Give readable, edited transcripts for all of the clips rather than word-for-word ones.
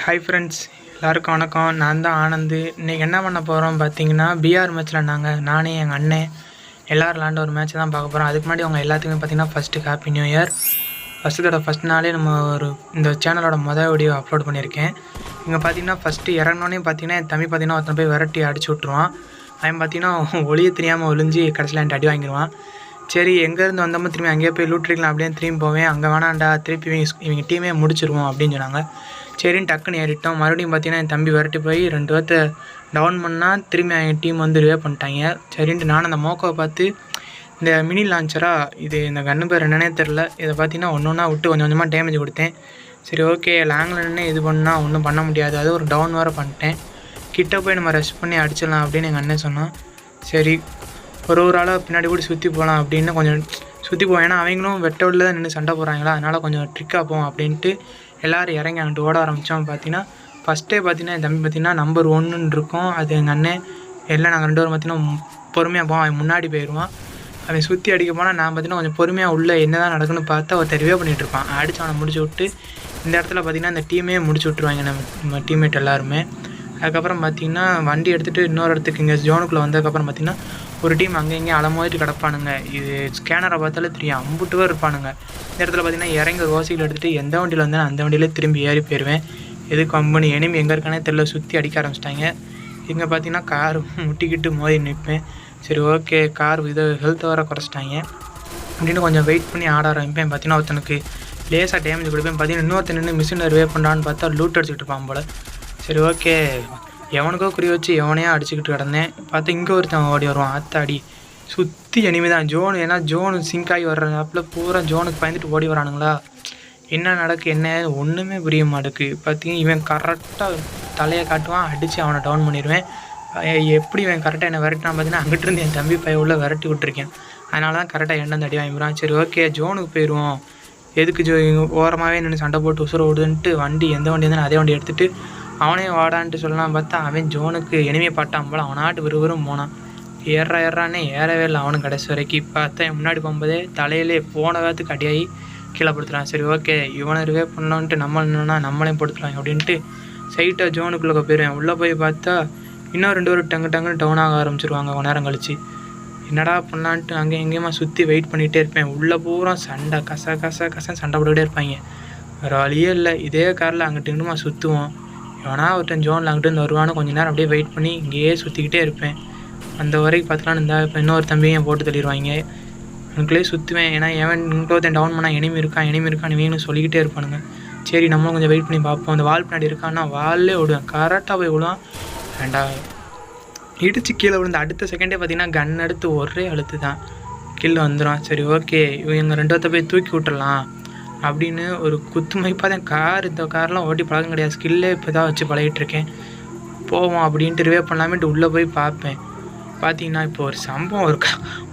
Hi friends, எல்லாருக்கும் வணக்கம். நான் தான் ஆனந்து. இன்றைக்கி என்ன பண்ண போகிறோம் பார்த்தீங்கன்னா, பிஆர் மேட்ச்சில் நானே எங்கள் அண்ணன் எல்லோரும் விளாண்ட ஒரு மேட்ச்சை தான் பார்க்க போகிறோம். அதுக்கு முன்னாடி அவங்க எல்லாத்துக்குமே பார்த்தீங்கன்னா first happy new year. First நாளே நம்ம இந்த சேனலோட வீடியோ அப்லோட் பண்ணியிருக்கேன். இங்கே பார்த்தீங்கன்னா ஃபஸ்ட்டு இறங்கினோடனே பார்த்தீங்கன்னா என் தம்பி பார்த்தீங்கன்னா ஒருத்தனை போய் விரட்டி அடிச்சு விட்ருவான். அவன் பார்த்தீங்கன்னா ஒளியை தெரியாமல் ஒளிஞ்சு கடைசியில் என்கிட்ட அடி வாங்கிடுவான். சரி, எங்கேருந்து வந்தோமோ திரும்பி அங்கேயே போய் லூட்ரிக்கலாம் அப்படின்னு திரும்பி போவேன். அங்கே வேணாண்டா, திருப்பி இவங்க டீமே முடிச்சிருவோம் அப்படின்னு சொன்னாங்க. சரின்னு டக்குன்னு ஏறிட்டோம். மறுபடியும் பார்த்தீங்கன்னா என் தம்பி விரட்டி போய் 2 பேர்த்த டவுன் பண்ணால் திரும்பி எங்கள் டீம் வந்து ரிவே பண்ணிட்டாங்க. சரின்ட்டு நான் அந்த மோக்கோவை பார்த்து இந்த மினி லான்ச்சராக இது இந்த கன்று பேர் என்னன்னே தெரில, இதை பார்த்தீங்கன்னா ஒன்றா விட்டு கொஞ்சம் கொஞ்சமாக டேமேஜ் கொடுத்தேன். சரி, ஓகே, லாங்கில் நின்று இது பண்ணால் ஒன்றும் பண்ண முடியாது, அது ஒரு டவுன் வேறு பண்ணிட்டேன். கிட்ட போய் நம்ம ரெஸ்ட் பண்ணி அடிச்சிடலாம் அப்படின்னு எங்கள் அண்ணன் சொன்னான். சரி, ஒரு ஆளாக பின்னாடி கூட சுற்றி போகலாம் அப்படின்னு கொஞ்சம் சுற்றி போவோம். ஏன்னா அவங்களும் வெட்ட வெளில தான் நின்று சண்டை போடுறாங்களா, அதனால் கொஞ்சம் ட்ரிக்காக போவோம் அப்படின்ட்டு எல்லோரும் இறங்கி அங்கிட்டு ஓட ஆரம்பித்தோம். பார்த்தீங்கன்னா ஃபஸ்ட்டே பார்த்தீங்கன்னா என் தம்பி பார்த்தீங்கன்னா நம்பர் 1 இருக்கும். அது எங்கள் அண்ணன் எல்லாம் நாங்கள் 2 பேரும் பார்த்தீங்கன்னா பொறுமையாக போவோம். அவன் முன்னாடி போயிடுவான். அவன் சுற்றி அடிக்க போனால் நான் பார்த்தீங்கன்னா கொஞ்சம் பொறுமையாக உள்ளே என்ன தான் நடக்குன்னு பார்த்தா அவன் ரிவே பண்ணிகிட்ருப்பான். அடித்து அவனை முடிச்சு விட்டு இந்த இடத்துல பார்த்தீங்கன்னா இந்த டீமே முடிச்சு விட்ருவாங்க நம்ம டீம்மேட் எல்லாருமே. அதுக்கப்புறம் பார்த்திங்கன்னா வண்டி எடுத்துகிட்டு இன்னொரு இடத்துக்கு இங்கே ஜோனுக்குள்ளே வந்ததுக்கப்புறம் பார்த்திங்கன்னா ஒரு டீம் அங்கே இங்கே அலமோதிட்டு கிடப்பானுங்க. இது ஸ்கேனரை பார்த்தாலே தெரியும், அம்புட்டு பேர் இருப்பானுங்க. இந்த இடத்துல பார்த்திங்கன்னா இறங்கி ஒரு ஓசியில் எடுத்துகிட்டு எந்த வண்டியில் வந்தேன் அந்த வண்டியிலே திரும்பி ஏறி போயிடுவேன். எது கம்பெனி எனிமி எங்கே இருக்கானே தெரியல, சுற்றி அடிக்க ஆரம்பிச்சிட்டாங்க. இங்கே பார்த்திங்கன்னா கார் முட்டிக்கிட்டு மோதி நிற்பேன். சரி, ஓகே, கார் இது ஹெல்த் வர குறைச்சிட்டாங்க அப்படின்னு கொஞ்சம் வெயிட் பண்ணி ஆட ஆரம்பிப்பேன். பார்த்திங்கன்னா ஒருத்தனுக்கு லேசாக டேமேஜ் கொடுப்பேன். பார்த்திங்கன்னா இன்னொருத்தன் நின்று மிஷின் ரிவே பண்ணுறான்னு பார்த்தா லூட் அடிச்சுட்டு இருப்பான் போல். சரி, ஓகே, எவனுக்கோ குறி வச்சு எவனையாக அடிச்சுக்கிட்டு கிடந்தேன். பார்த்து இங்கே ஒருத்தன் ஓடி வருவான். ஆத்தாடி, சுற்றி எனிமி தான் ஜோனு. ஏன்னா ஜோனு சிங்க் ஆகி வர்றப்பல பூரா ஜோனுக்கு பயந்துட்டு ஓடி வரானுங்களா. என்ன நடக்கு என்ன ஒன்றுமே புரிய மாட்டேக்கு. பார்த்தீங்கன்னா இவன் கரெக்டாக தலையை காட்டுவான், அடித்து அவனை டவுன் பண்ணிடுவேன். எப்படி இவன் கரெக்டாக என்னை விரட்டினா பார்த்தீங்கன்னா அங்கிட்டிருந்து என் தம்பி பையன் உள்ள விரட்டி விட்டுருக்கேன். அதனால தான் கரெக்டாக எண்ணம் தடி வாங்கிடுறான். சரி, ஓகே, ஜோனுக்கு போயிடுவோம். எதுக்கு ஓரமாகவே நின்று சண்டை போட்டு உசுர விடுன்ட்டு வண்டி எந்த வண்டி இருந்தாலும் அதே வண்டி எடுத்துகிட்டு அவனே வாடான்ட்டு சொல்லலாம். பார்த்தா அவன் ஜோனுக்கு எனிமையை பாட்டான் போல் அவனாட்டு விறுவிறும் போனான். ஏறானே ஏறவே இல்லை அவனும் கடைசி வரைக்கும். பார்த்தா என் முன்னாடி போகும்போதே தலையிலே போன வேகத்துக்கு அடியாகி கீழே படுத்துறான். சரி, ஓகே, இவனை ரிவே பண்ணோன்ட்டு நம்மளையும் படுத்துக்கலாம் அப்படின்ட்டு சைட்டாக ஜோனுக்குள்ளே போயிடுவேன். உள்ளே போய் பார்த்தா இன்னும் 2 பேரும் டங்குன்னு டவுன் ஆக ஆரம்பிச்சிருவாங்க. கொஞ்ச நேரம் கழிச்சு என்னடா பண்ணலான்ட்டு அங்கே எங்கேயுமா சுற்றி வெயிட் பண்ணிகிட்டே இருப்பேன். உள்ளே பூரா சண்டை கசன்னு சண்டை போட்டுக்கிட்டே இருப்பாங்க. வேறு வழியே இல்லை. இதே காரில் அங்கிட்டு இங்குமா சுற்றுவோம். எவனா ஒருத்தன் ஜோனில் அங்கிட்டு வருவானு கொஞ்சம் நேரம் அப்படியே வெயிட் பண்ணி இங்கேயே சுற்றிக்கிட்டே இருப்பேன். அந்த வரைக்கும் பார்த்துலாம் இருந்தால் இப்போ இன்னொரு தம்பியும் போட்டு தள்ளிடுவாங்க. எனக்குள்ளே சுற்றுவேன். ஏன்னா எவன் இன்னொருத்தன் டவுன் பண்ணால் எனிமி இருக்கான் இவனு சொல்லிக்கிட்டே இருப்பானுங்க. சரி, நம்மளும் கொஞ்சம் வெயிட் பண்ணி பார்ப்போம். அந்த வால் பின்னாடி இருக்கான்னா வால்லே விடுவேன். கரெக்டாக போய் விடுவான். இடித்து கீழே விழுந்து அடுத்த செகண்டே பார்த்தீங்கன்னா கன் எடுத்து ஒரே அழுத்து தான் கீழே வந்துடும். சரி, ஓகே, இவங்க 2 பேர்த்த போய் தூக்கி விட்டுறலாம் அப்படின்னு ஒரு குத்துமைப்பாக தான் இந்த கார்லாம் ஓட்டி பழக்கம் கிடையாது. ஸ்கில்லே இப்போ தான் வச்சு பழகிட்டுருக்கேன். போவோம் அப்படின்ட்டு ரிவே பண்ணலாமேட்டு உள்ளே போய் பார்ப்பேன். பார்த்தீங்கன்னா இப்போ ஒரு சம்பவம்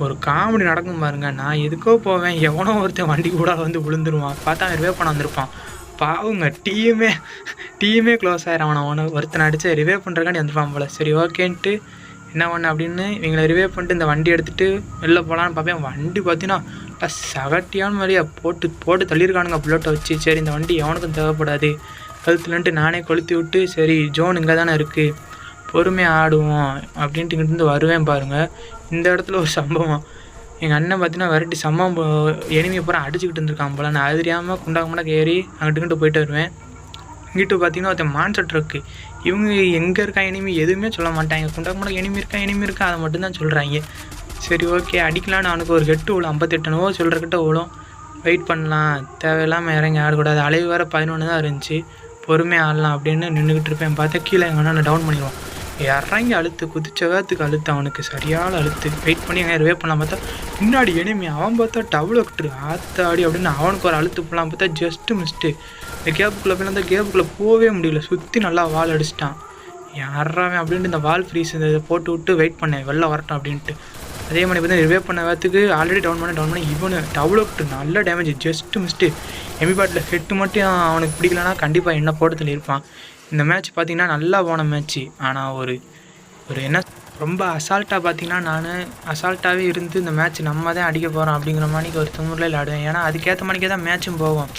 ஒரு காமெடி நடக்கும் பாருங்க. நான் எதுக்கோ போவேன், எவனோ ஒருத்தன் வண்டி கூட வந்து விழுந்துருவான். பார்த்தா அவன் ரிவே பண்ண வந்திருப்பான். பாவுங்க, டீமே க்ளோஸ் ஆயிரும். அவனை ஒருத்தனை அடித்து ரிவே பண்ணுறக்காண்டி வந்துருப்பான் போல். சரி, ஓகேன்ட்டு என்ன பண்ண அப்படின்னு இவங்களை ரிவே பண்ணிட்டு இந்த வண்டி எடுத்துகிட்டு வெளில போகலான்னு பார்ப்பேன். வண்டி பார்த்தீங்கன்னா சகட்டியான மாதிரியா போட்டு தள்ளியிருக்கானுங்க புல்லட்டை வச்சு. சரி, இந்த வண்டி எவனுக்கும் தேவைப்படாது ஹெல்த்துலன்ட்டு நானே கொளுத்தி விட்டு சரி ஜோன் இங்கே தானே இருக்குது, பொறுமையாக ஆடுவோம் அப்படின்ட்டு இங்கிட்டு வருவேன் பாருங்கள். இந்த இடத்துல ஒரு சம்பவம். எங்கள் அண்ணன் பார்த்தீங்கன்னா விரட்டி எனிமையை பூரா அடிச்சுக்கிட்டு இருந்திருக்கான் போல். நான் அது தெரியாமல் குண்டாக ஏறி அங்கிட்டு போயிட்டு வருவேன். இங்கிட்டு பார்த்தீங்கன்னா ஒருத்தன் மான்சர் ட்ரக்கு. இவங்க எங்கே இருக்கா எனிமி எதுவுமே சொல்ல மாட்டாங்க. குண்டாக எனிமி இருக்கா அதை மட்டும்தான் சொல்கிறாங்க. சரி, ஓகே, அடிக்கலான்னு அவனுக்கு ஒரு கெட்டு விழும். 58 சொல்கிறக்கிட்ட விழும். வெயிட் பண்ணலாம், தேவையில்லாமல் இறங்கி ஆடக்கூடாது. அலைவு வேறு 11 தான் இருந்துச்சு. பொறுமையாக ஆடலாம் அப்படின்னு நின்றுக்கிட்டு இருப்பேன். பார்த்தா கீழே எங்கள் அண்ணன் டவுன் பண்ணிடுவான். இறங்கி குதிச்ச வேகத்துக்கு அழுத்து அவனுக்கு சரியான அழுத்து. வெயிட் பண்ணி எங்கே ரிவே பண்ணலாம். பார்த்தா பின்னாடி எனிமி. அவன் பார்த்தா டபுள் அக்ட்ரு ஆத்தாடி அப்படின்னு அவனுக்கு ஒரு அழுத்து போடலாம். பார்த்தா ஜஸ்ட்டு மிஸ்ட்டு. இந்த கேப்புக்குள்ளே போய் அந்த கேப்புக்குள்ளே போகவே முடியல. சுற்றி நல்லா வால் அடிச்சிட்டான். யாராவே அப்படின்ட்டு இந்த வால் ஃப்ரீஸ் இதை போட்டு விட்டு வெயிட் பண்ணேன் வெளில வரட்டும் அப்படின்ட்டு. அதே மாதிரி பார்த்தா ரிவே பண்ண வேகத்துக்கு ஆல்ரெடி டவுன் பண்ணி இவனு டபுள் அக்ட்ரு நல்ல டேமேஜ். Just missed. எம்பி பாட்டில் ஹெட்டு மட்டும் அவனுக்கு பிடிக்கலன்னா கண்டிப்பாக என்ன போட்டு தள்ளியிருப்பான். இந்த மேட்ச் பார்த்திங்கன்னா நல்லா போன மேட்ச்சு. ஆனால் ஒரு என்ன ரொம்ப அசால்ட்டாக பார்த்திங்கன்னா நான் அசால்ட்டாகவே இருந்து இந்த மேட்ச் நம்ம தான் அடிக்க போகிறோம் அப்படிங்கிற மாதிரிக்கு ஒரு திமுறையில் ஆடுவேன். ஏன்னா அதுக்கேற்ற மாதிரிக்கே தான் மேட்சும் போவோம்.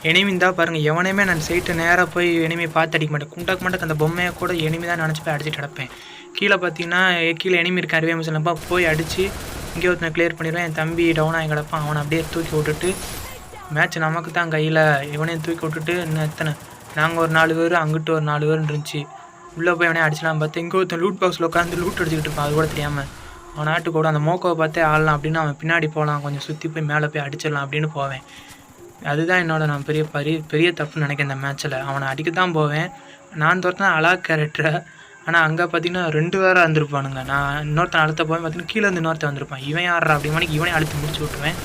எனிமி இருந்தால் பாருங்கள், எவனையுமே நான் சைட்டு நேராக போய் எனிமி பார்த்து அடிக்க மாட்டேன். குண்டாக்க மாட்டேக்கு அந்த பொம்மையை கூட எனிமி தான் நினச்சி போய் அடிச்சுட்டு கிடப்பேன். கீழே பார்த்தீங்கன்னா கீழே எனிமி இருக்கேன் ரிவே மிஷன்லப்பா போய் அடித்து இங்கே ஒருத்தனை கிளியர் பண்ணிடுவேன். என் தம்பி டவுன் ஆகி கிடப்பான், அவனை அப்படியே தூக்கி விட்டுட்டு மேட்ச் நமக்கு தான் கையில். இவனையும் தூக்கி விட்டுட்டு இன்னும் எத்தனை நாங்கள் ஒரு 4 பேர், அங்கிட்டு ஒரு 4 பேர் இருந்துச்சு. உள்ளே போய் அவனே அடிச்சலாம் பார்த்து இங்கே ஒருத்தன் லூட் பாக்ஸில் உட்காந்து லூட் அடிச்சுக்கிட்டு இருப்பான், அது கூட தெரியாமல். அவன் நாட்டுக்கு கூட அந்த மோக்கோவை பார்த்தே ஆடலாம் அப்படின்னு அவன் பின்னாடி போகலாம், கொஞ்சம் சுற்றி போய் மேலே போய் அடிச்சிடலாம் அப்படின்னு போவேன். அதுதான் நான் பெரிய தப்புன்னு நினைக்கிறேன் இந்த மேட்ச்சில். அவனை அடிக்க தான் போவேன். நான் தோற்ற அலாக் கேரக்டரை, ஆனால் அங்கே பார்த்தீங்கன்னா 2 பேராக இருந்திருப்பானுங்க. நான் இன்னொருத்தன் அழுத்த போவேன், பார்த்தீங்கன்னா கீழே இருந்து இன்னொருத்தன் வந்திருப்பான். இவன் யாரா அப்படி மணிக்கு இவனே அழுத்தி முடிச்சு விட்டுருவேன்.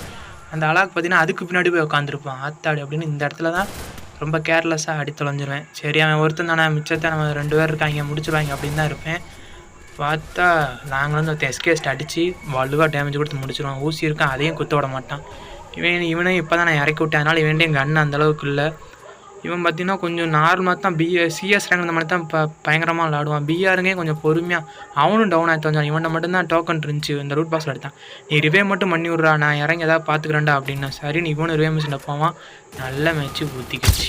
அந்த அலாக் பார்த்தீங்கன்னா அதுக்கு பின்னாடி போய் உட்காந்துருப்பான். ஆத்தாடி அப்படின்னு இந்த இடத்துல தான் ரொம்ப கேர்லெஸ்ஸாக அடி தொலைஞ்சிருவேன். சரி அவன் ஒருத்தன் தானே, மிச்சத்தை நம்ம 2 பேர் இருக்காங்க முடிச்சுருவாங்க அப்படின்னு தான் இருப்பேன். பார்த்தா நாங்கள் வந்து ஒருத்தன் எஸ்கேஸ்ட் அடித்து வலுவாக டேமேஜ் கொடுத்து முடிச்சிடுவான். ஊசி இருக்கான், அதையும் குத்த விட மாட்டான். இவனே இப்போ தான் நான் இறக்கி விட்டேன், அதனால் இவன்ட்டு எங்கள் அண்ணன் அந்தளவுக்கு இல்லை. இவன் பார்த்தீங்கன்னா கொஞ்சம் நார்மலாக தான் சிஎஸ் ரேங்க் இந்த மாதிரி தான் பயங்கரமாக விளாடுவான். பிஆருங்கே கொஞ்சம் பொறுமையாக அவனும் டவுன் ஆகிட்டு வந்தான். இவன்ட்ட மட்டும்தான் டோக்கன் இருந்துச்சு, இந்த ரூட் பாக்ஸில் எடுத்தான். நீ ரிவே மட்டும் பண்ணி விட்றா, நான் இறங்கி எதாவது பார்த்துக்கிறேன்டா அப்படின்னா. சரி நீ இவனு ரிவே மிஷினில் போவான். நல்ல மேட்ச்சு ஊற்றிக்கிச்சு.